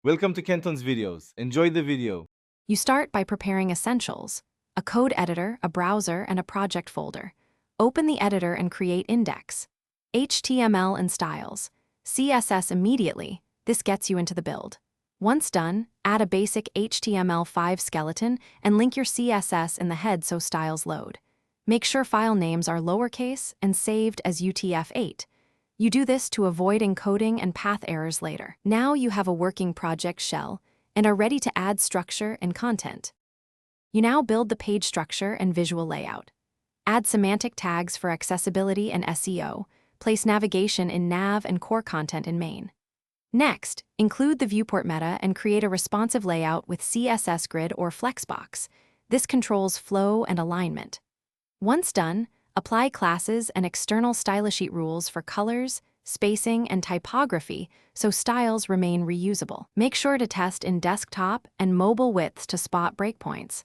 Welcome to Kenton's videos. Enjoy the video. You start by preparing essentials: a code editor, a browser, and a project folder. Open the editor and create index. HTML and styles. CSS immediately. This gets you into the build. Once done, add a basic HTML5 skeleton and link your CSS in the head so styles load. Make sure file names are lowercase and saved as UTF-8. You do this to avoid encoding and path errors later. Now you have a working project shell and are ready to add structure and content. You now build the page structure and visual layout. Add semantic tags for accessibility and SEO. Place navigation in nav and core content in main. Next, include the viewport meta and create a responsive layout with CSS grid or flexbox. This controls flow and alignment. Once done, apply classes and external stylesheet rules for colors, spacing, and typography so styles remain reusable. Make sure to test in desktop and mobile widths to spot breakpoints.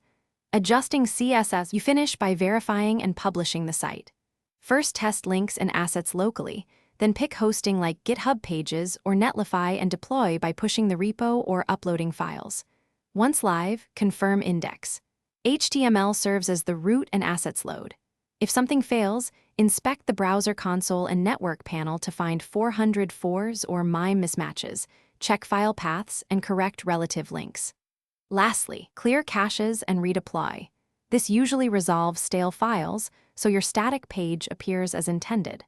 Adjusting CSS, you finish by verifying and publishing the site. First test links and assets locally, then pick hosting like GitHub Pages or Netlify and deploy by pushing the repo or uploading files. Once live, confirm index. HTML serves as the root and assets load. If something fails, inspect the browser console and network panel to find 404s or MIME mismatches, check file paths, and correct relative links. Lastly, clear caches and redeploy. This usually resolves stale files, so your static page appears as intended.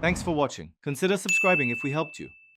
Thanks for watching. Consider subscribing if we helped you.